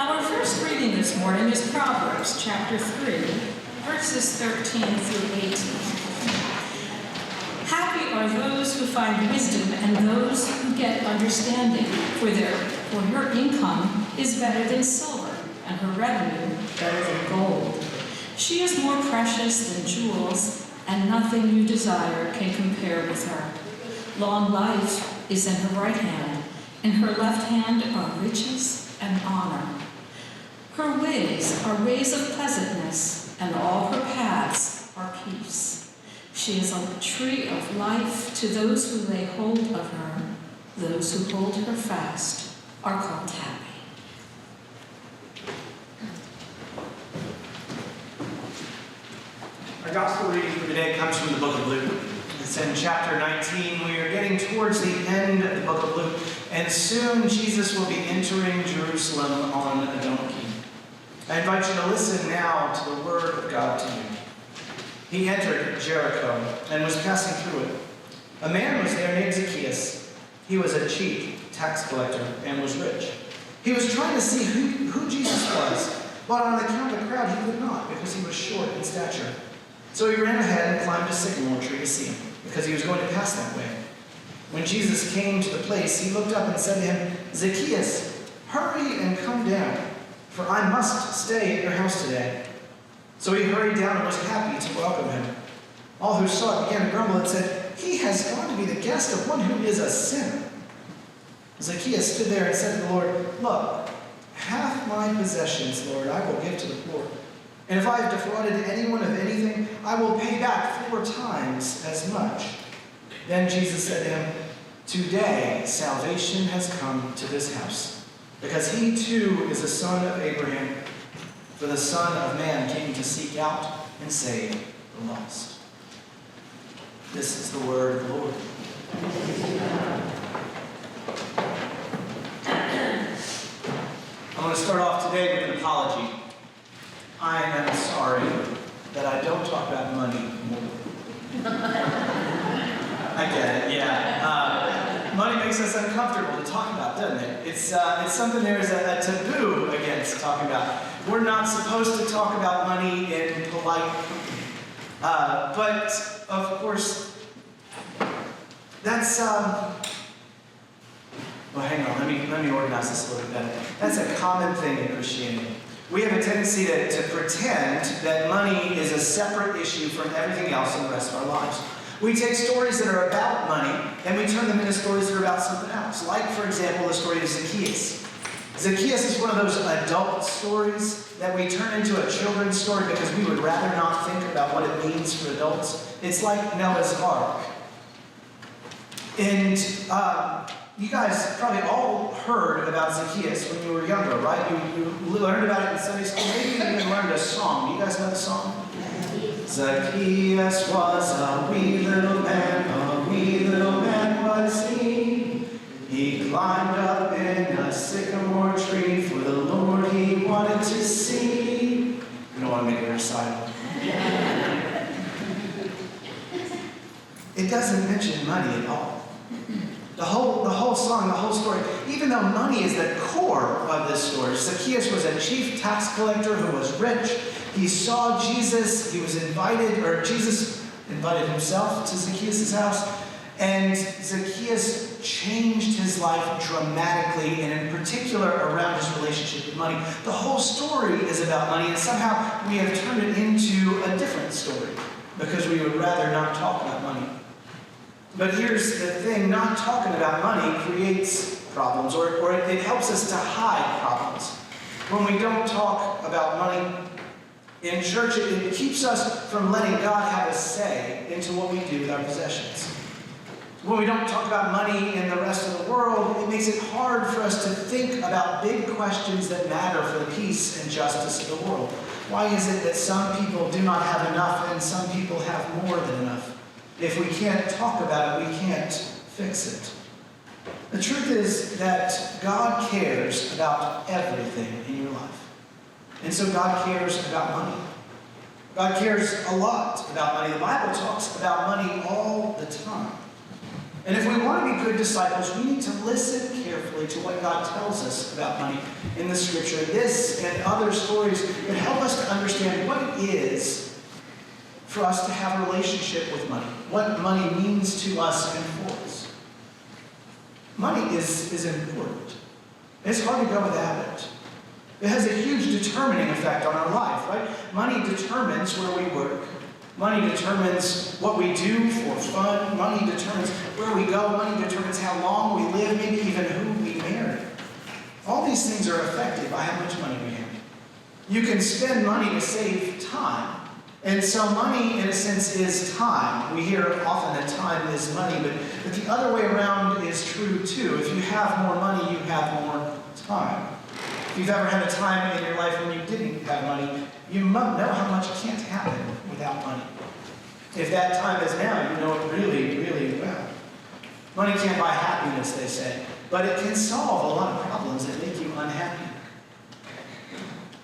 Our first reading this morning is Proverbs chapter 3, verses 13 through 18. Happy are those who find wisdom and those who get understanding, for her income is better than silver, and her revenue better than gold. She is more precious than jewels, and nothing you desire can compare with her. Long life is in her right hand, in her left hand are riches and honor. Her ways are ways of pleasantness, and all her paths are peace. She is a tree of life to those who lay hold of her. Those who hold her fast are called happy. Our gospel reading for today comes from the book of Luke. It's in chapter 19. We are getting towards the end of the book of Luke, and soon Jesus will be entering Jerusalem on a donkey. I invite you to listen now to the word of God to you. He entered Jericho and was passing through it. A man was there named Zacchaeus. He was a chief tax collector and was rich. He was trying to see who Jesus was, but on account of the crowd he could not, because he was short in stature. So he ran ahead and climbed a sycamore tree to see him, because he was going to pass that way. When Jesus came to the place, he looked up and said to him, "Zacchaeus, hurry and come down, for I must stay at your house today." So he hurried down and was happy to welcome him. All who saw it began to grumble and said, "He has gone to be the guest of one who is a sinner." Zacchaeus stood there and said to the Lord, "Look, half my possessions, Lord, I will give to the poor. And if I have defrauded anyone of anything, I will pay back 4 times as much." Then Jesus said to him, "Today salvation has come to this house, because he too is a son of Abraham. For the Son of Man came to seek out and save the lost." This is the word of the Lord. I'm going to start off today with an apology. I am sorry that I don't talk about money more. I get it, yeah. Money makes us uncomfortable to talk about, doesn't it? It's something there is a taboo against talking about. We're not supposed to talk about money in polite company. But, of course, that's, well, hang on, let me organize this a little bit better. That's a common thing in Christianity. We have a tendency to pretend that money is a separate issue from everything else in the rest of our lives. We take stories that are about money and we turn them into stories that are about something else. Like, for example, the story of Zacchaeus. Zacchaeus is one of those adult stories that we turn into a children's story because we would rather not think about what it means for adults. It's like Noah's Ark. And you guys probably all heard about Zacchaeus when you were younger, right? You learned about it in Sunday school. Maybe you even learned a song. Do you guys know the song? Zacchaeus was a wee little man was he. He climbed up in a sycamore tree for the Lord he wanted to see. We don't want to make it recital. It doesn't mention money at all. The whole song, the whole story, even though money is the core of this story. Zacchaeus was a chief tax collector who was rich. He saw Jesus. He was invited, or Jesus invited himself to Zacchaeus' house. And Zacchaeus changed his life dramatically, and in particular around his relationship with money. The whole story is about money, and somehow we have turned it into a different story because we would rather not talk about money. But here's the thing, not talking about money creates problems, or it helps us to hide problems. When we don't talk about money in church, it keeps us from letting God have a say into what we do with our possessions. When we don't talk about money in the rest of the world, it makes it hard for us to think about big questions that matter for the peace and justice of the world. Why is it that some people do not have enough and some people have more than enough? If we can't talk about it, we can't fix it. The truth is that God cares about everything in your life. And so God cares about money. God cares a lot about money. The Bible talks about money all the time. And if we want to be good disciples, we need to listen carefully to what God tells us about money in the Scripture. This and other stories that help us to understand what it is for us to have a relationship with money, what money means to us and for us. Money is important. It's hard to go without it. It has a huge determining effect on our life, right? Money determines where we work. Money determines what we do for fun. Money determines where we go. Money determines how long we live, maybe even who we marry. All these things are affected by how much money we have. You can spend money to save time. And so money, in a sense, is time. We hear often that time is money, but the other way around is true too. If you have more money, you have more time. If you've ever had a time in your life when you didn't have money, you know how much can't happen without money. If that time is now, you know it really, really well. Money can't buy happiness, they say, but it can solve a lot of problems that make you unhappy.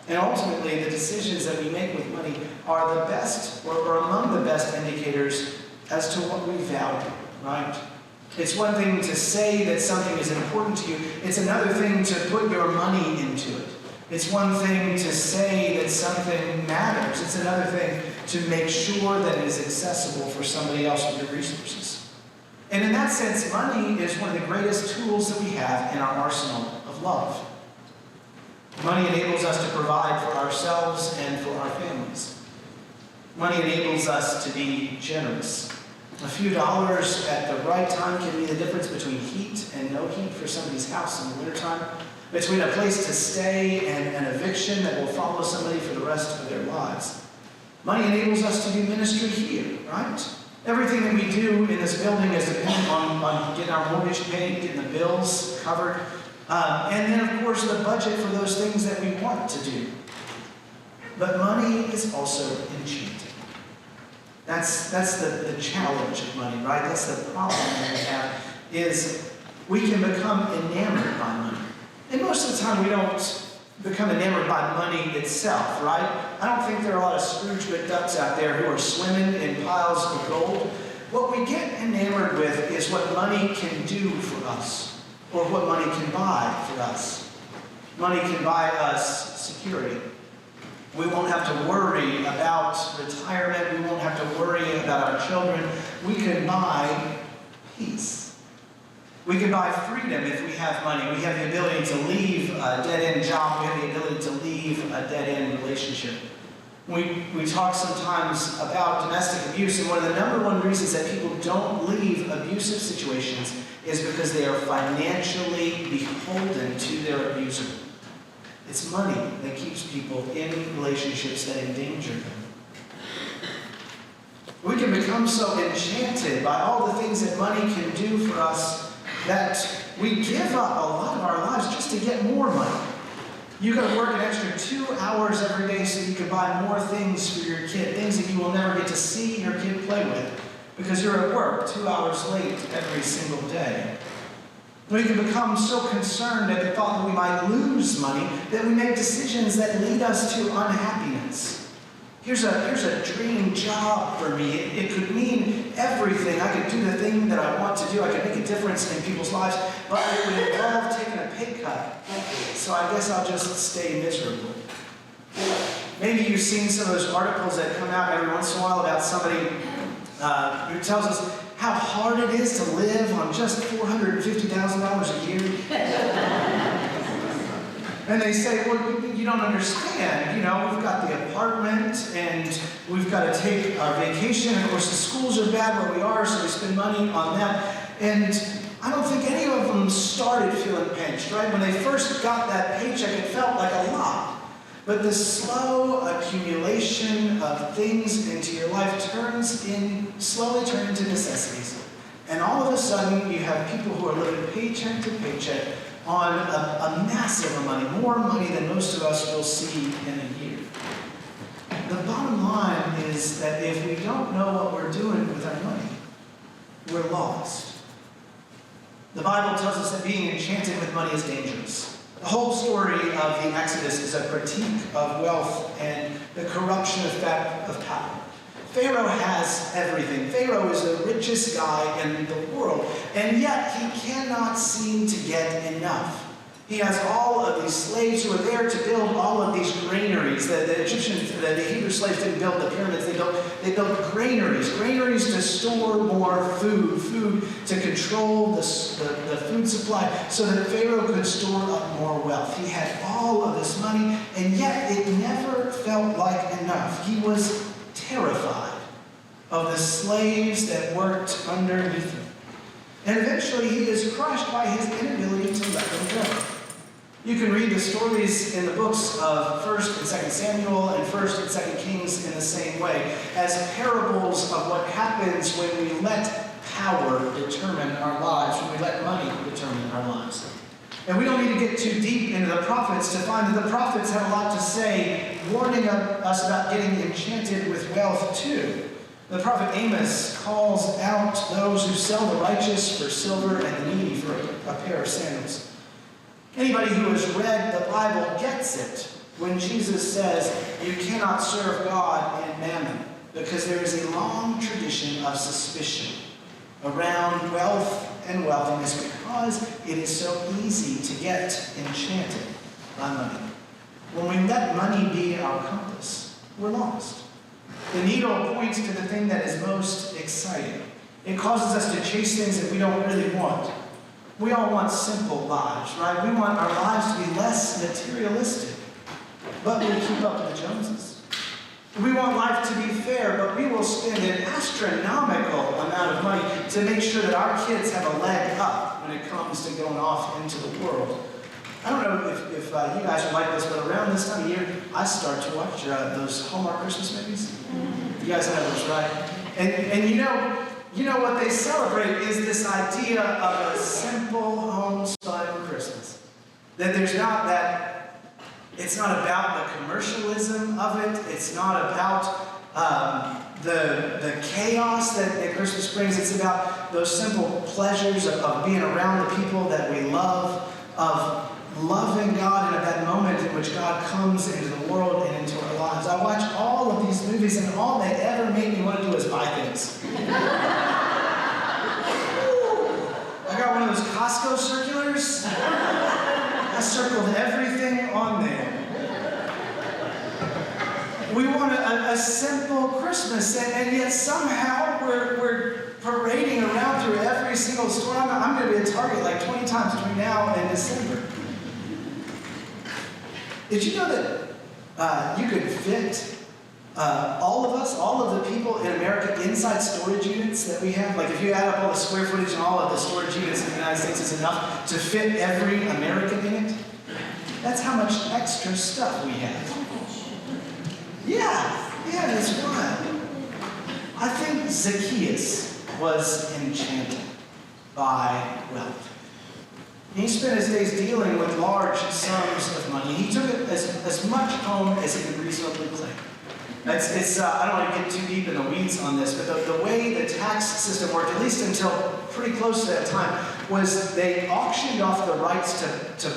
And ultimately, the decisions that we make with money are the best, or among the best indicators as to what we value, right? It's one thing to say that something is important to you. It's another thing to put your money into it. It's one thing to say that something matters. It's another thing to make sure that it is accessible for somebody else with your resources. And in that sense, money is one of the greatest tools that we have in our arsenal of love. Money enables us to provide for ourselves and for our families. Money enables us to be generous. A few dollars at the right time can be the difference between heat and no heat for somebody's house in the wintertime, between a place to stay and an eviction that will follow somebody for the rest of their lives. Money enables us to do ministry here, right? Everything that we do in this building is dependent on getting our mortgage paid, getting the bills covered, and then, of course, the budget for those things that we want to do. But money is also enchanting. That's the challenge of money, right? That's the problem that we have, is we can become enamored by money. And most of the time we don't become enamored by money itself, right? I don't think there are a lot of Scrooge McDucks out there who are swimming in piles of gold. What we get enamored with is what money can do for us, or what money can buy for us. Money can buy us security. We won't have to worry about retirement. We won't have to worry about our children. We can buy peace. We can buy freedom if we have money. We have the ability to leave a dead-end job. We have the ability to leave a dead-end relationship. We talk sometimes about domestic abuse, and one of the number one reasons that people don't leave abusive situations is because they are financially beholden to their abuser. It's money that keeps people in relationships that endanger them. We can become so enchanted by all the things that money can do for us that we give up a lot of our lives just to get more money. You got to work an extra 2 hours every day so you can buy more things for your kid, things that you will never get to see your kid play with because you're at work 2 hours late every single day. We can become so concerned at the thought that we might lose money that we make decisions that lead us to unhappiness. Here's a dream job for me. It could mean everything. I could do the thing that I want to do. I could make a difference in people's lives, but it would involve taking a pay cut. So I guess I'll just stay miserable. Maybe you've seen some of those articles that come out every once in a while about somebody who tells us how hard it is to live on just $450,000 a year. And they say, well, you don't understand. You know, we've got the apartment, and we've got to take our vacation. And of course, the schools are bad where we are, so we spend money on that. And I don't think any of them started feeling pinched, right? When they first got that paycheck, it felt like a lot. But the slow accumulation of things into your life slowly turn into necessities. And all of a sudden, you have people who are living paycheck to paycheck on a massive amount of money, more money than most of us will see in a year. The bottom line is that if we don't know what we're doing with our money, we're lost. The Bible tells us that being enchanted with money is dangerous. The whole story of the Exodus is a critique of wealth and the corruption effect of power. Pharaoh has everything. Pharaoh is the richest guy in the world, and yet he cannot seem to get enough. He has all of these slaves who are there to build all of these granaries. The Egyptians, the Hebrew slaves didn't build the pyramids. They built granaries to store more food to control the food supply so that Pharaoh could store up more wealth. He had all of this money, and yet it never felt like enough. He was terrified of the slaves that worked underneath him. And eventually he is crushed by his inability to let them go. You can read the stories in the books of 1st and 2nd Samuel and 1st and 2nd Kings in the same way, as parables of what happens when we let power determine our lives, when we let money determine our lives. And we don't need to get too deep into the prophets to find that the prophets have a lot to say, warning us about getting enchanted with wealth too. The prophet Amos calls out those who sell the righteous for silver and the needy for a pair of sandals. Anybody who has read the Bible gets it when Jesus says you cannot serve God and mammon, because there is a long tradition of suspicion around wealth and wealthiness because it is so easy to get enchanted by money. When we let money be our compass, we're lost. The needle points to the thing that is most exciting. It causes us to chase things that we don't really want. We all want simple lives, right? We want our lives to be less materialistic, but we keep up with the Joneses. We want life to be fair, but we will spend an astronomical amount of money to make sure that our kids have a leg up when it comes to going off into the world. I don't know if you guys are like this, but around this time of year, I start to watch those Hallmark Christmas movies. You guys know those, right? And you know what they celebrate is this idea of a simple homespun Christmas. That there's not that, it's not about the commercialism of it. It's not about the chaos that Christmas brings. It's about those simple pleasures of being around the people that we love, of loving God, and of that moment in which God comes into the world and into our lives. I watch all of these movies, and all they ever make me want to do is buy things. I got one of those Costco circulars. I circled everything on there. We want a simple Christmas, and yet somehow we're parading around through every single store. I'm going to be at Target like 20 times between now and December. Did you know that you could fit all of the people in America inside storage units that we have? Like if you add up all the square footage and all of the storage units in the United States, it's enough to fit every American in it? That's how much extra stuff we have. Yeah, it's wild. I think Zacchaeus was enchanted by wealth. He spent his days dealing with large sums of money. He took it as much home as he could reasonably claim. I don't want to get too deep in the weeds on this, but the way the tax system worked, at least until pretty close to that time, was they auctioned off the rights to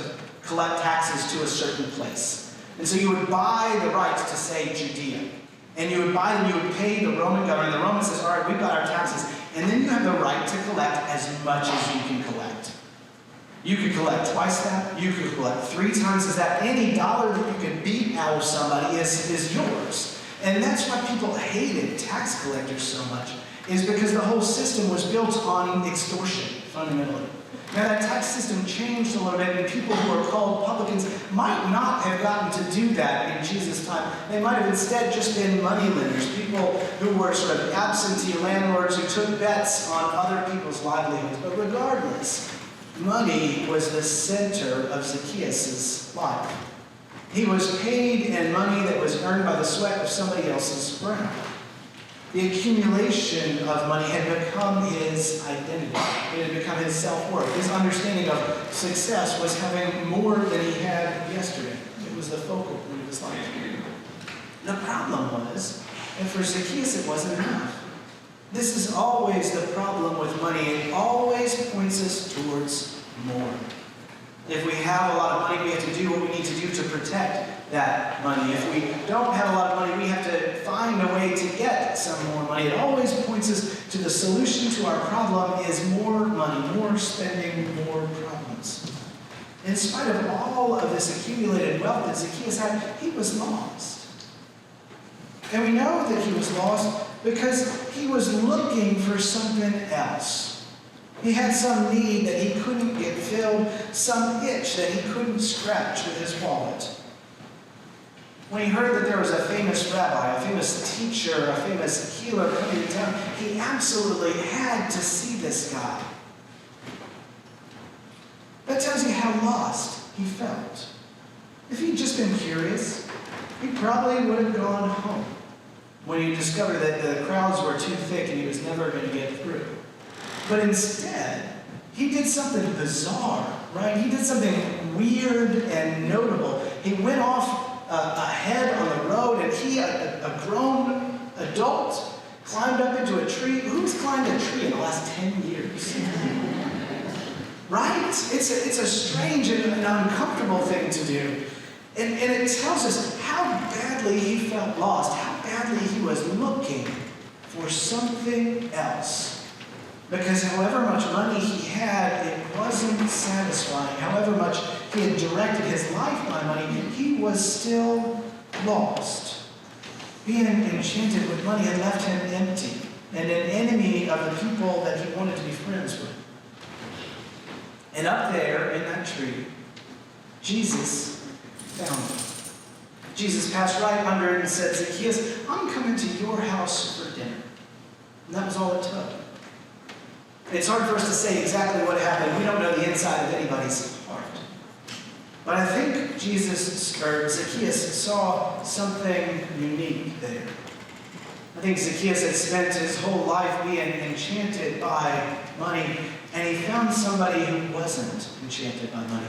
collect taxes to a certain place. And so you would buy the rights to, say, Judea. And you would buy them, you would pay the Roman government. The Roman says, all right, we've got our taxes. And then you have the right to collect as much as you can collect. You could collect twice that. You could collect 3 times as that. Any dollar that you could beat out of somebody is yours. And that's why people hated tax collectors so much, is because the whole system was built on extortion, fundamentally. Now that tax system changed a little bit, and people who are called publicans might not have gotten to do that in Jesus' time. They might have instead just been moneylenders, people who were sort of absentee landlords who took bets on other people's livelihoods. But regardless, money was the center of Zacchaeus' life. He was paid in money that was earned by the sweat of somebody else's brow. The accumulation of money had become his identity. It had become his self-worth. His understanding of success was having more than he had yesterday. It was the focal point of his life. The problem was that for Zacchaeus it wasn't enough. This is always the problem with money. It always points us towards more. If we have a lot of money, we have to do what we need to do to protect protect that money. If we don't have a lot of money, we have to find a way to get some more money. It always points us to the solution to our problem is more money, more spending, more problems. In spite of all of this accumulated wealth that Zacchaeus had, he was lost. And we know that he was lost because he was looking for something else. He had some need that he couldn't get filled, some itch that he couldn't scratch with his wallet. When he heard that there was a famous rabbi, a famous teacher, a famous healer coming to town, he absolutely had to see this guy. That tells you how lost he felt. If he'd just been curious, he probably would have gone home when he discovered that the crowds were too thick and he was never going to get through. But instead, he did something bizarre, right? He did something weird and notable. He went off ahead on the road, and he, a grown adult, climbed up into a tree. Who's climbed a tree in the last 10 years? Right? It's a strange and uncomfortable thing to do. And it tells us how badly he felt lost, how badly he was looking for something else. Because however much money he had, it wasn't satisfying. However much he had directed his life by money, he was still lost. Being enchanted with money had left him empty and an enemy of the people that he wanted to be friends with. And up there in that tree, Jesus found him. Jesus passed right under it and said, Zacchaeus, I'm coming to your house for dinner. And that was all it took. It's hard for us to say exactly what happened. We don't know the inside of anybody's heart. But I think Zacchaeus saw something unique there. I think Zacchaeus had spent his whole life being enchanted by money, and he found somebody who wasn't enchanted by money.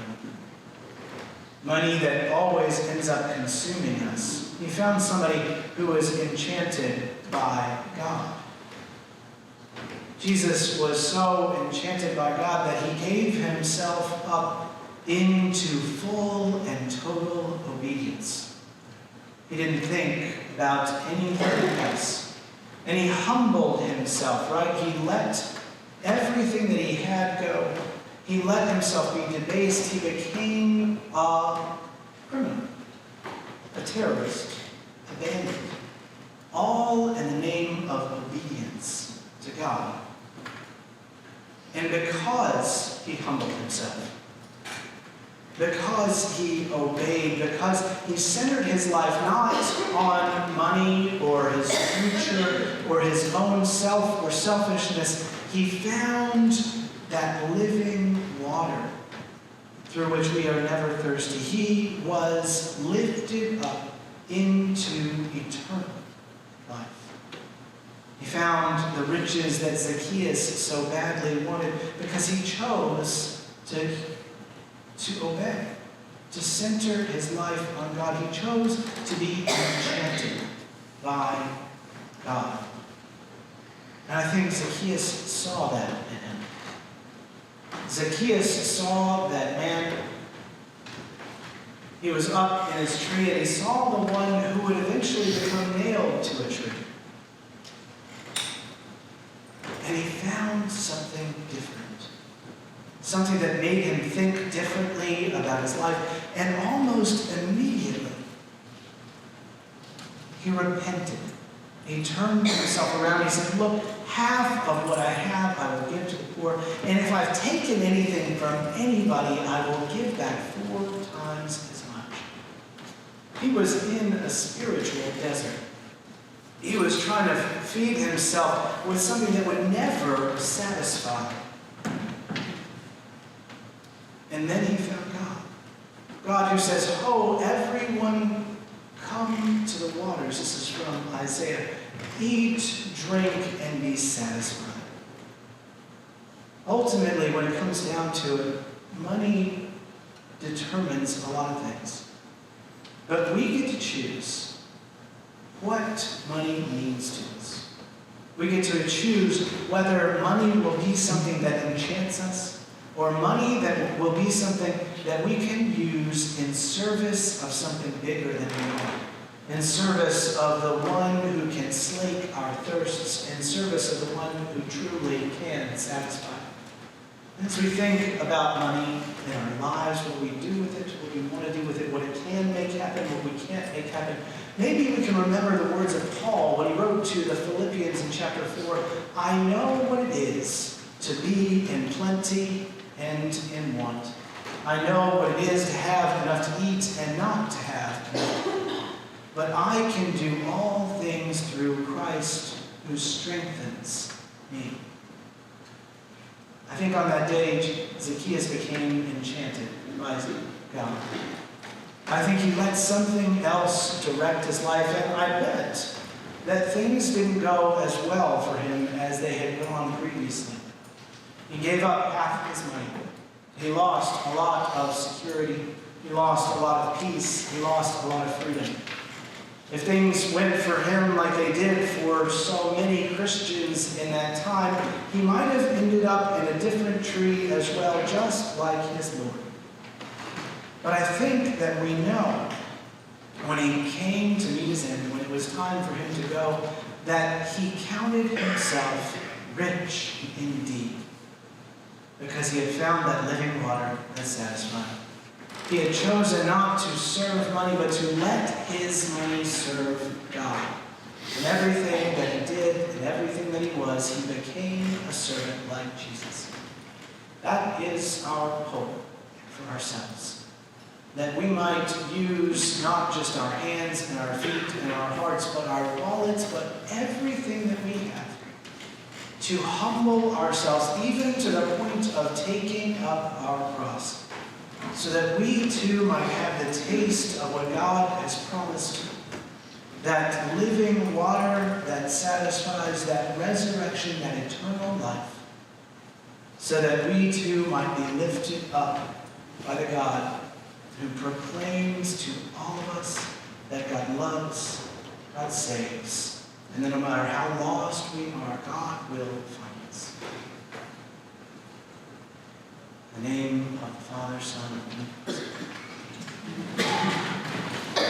Money that always ends up consuming us. He found somebody who was enchanted by God. Jesus was so enchanted by God that he gave himself up into full and total obedience. He didn't think about anything else. And he humbled himself, right? He let everything that he had go. He let himself be debased. He became a criminal, a terrorist, a bandit. All in the name of obedience to God. And because he humbled himself, because he obeyed, because he centered his life not on money or his future or his own self or selfishness, he found that living water through which we are never thirsty. He was lifted up into eternal life. He found the riches that Zacchaeus so badly wanted because he chose to obey, to center his life on God. He chose to be enchanted by God. And I think Zacchaeus saw that in him. Zacchaeus saw that man. He was up in his tree and he saw the one who would eventually become nailed to a tree. And he found something different. Something that made him think differently about his life. And almost immediately, he repented. He turned himself around. He said, look, half of what I have I will give to the poor. And if I've taken anything from anybody, I will give back 4 times as much. He was in a spiritual desert. He was trying to feed himself with something that would never satisfy. And then he found God. God who says, oh, everyone come to the waters. This is from Isaiah. Eat, drink, and be satisfied. Ultimately, when it comes down to it, money determines a lot of things. But we get to choose what money means to us. We get to choose whether money will be something that enchants us or money that will be something that we can use in service of something bigger than we are, in service of the one who can slake our thirsts, in service of the one who truly can satisfy. As we think about money in our lives, what we do with it, what we want to do with it, what it can make happen, what we can't make happen, maybe we can remember the words of Paul when he wrote to the Philippians in chapter 4, I know what it is to be in plenty and in want. I know what it is to have enough to eat and not to have enough. But I can do all things through Christ who strengthens me. I think on that day, Zacchaeus became enchanted by God. I think he let something else direct his life, and I bet that things didn't go as well for him as they had gone previously. He gave up half of his money. He lost a lot of security. He lost a lot of peace. He lost a lot of freedom. If things went for him like they did for so many Christians in that time, he might have ended up in a different tree as well, just like his Lord. But I think that we know when he came to meet his end, when it was time for him to go, that he counted himself rich indeed, because he had found that living water that satisfied. He had chosen not to serve money, but to let his money serve God. In everything that he did, in everything that he was, he became a servant like Jesus. That is our hope for ourselves. That we might use not just our hands and our feet and our hearts, but our wallets, but everything that we have, to humble ourselves even to the point of taking up our cross, so that we too might have the taste of what God has promised, that living water that satisfies, that resurrection, that eternal life, so that we too might be lifted up by the God who proclaims to all of us that God loves, God saves, and that no matter how lost we are, God will find us. In the name of the Father, Son, and Holy Spirit.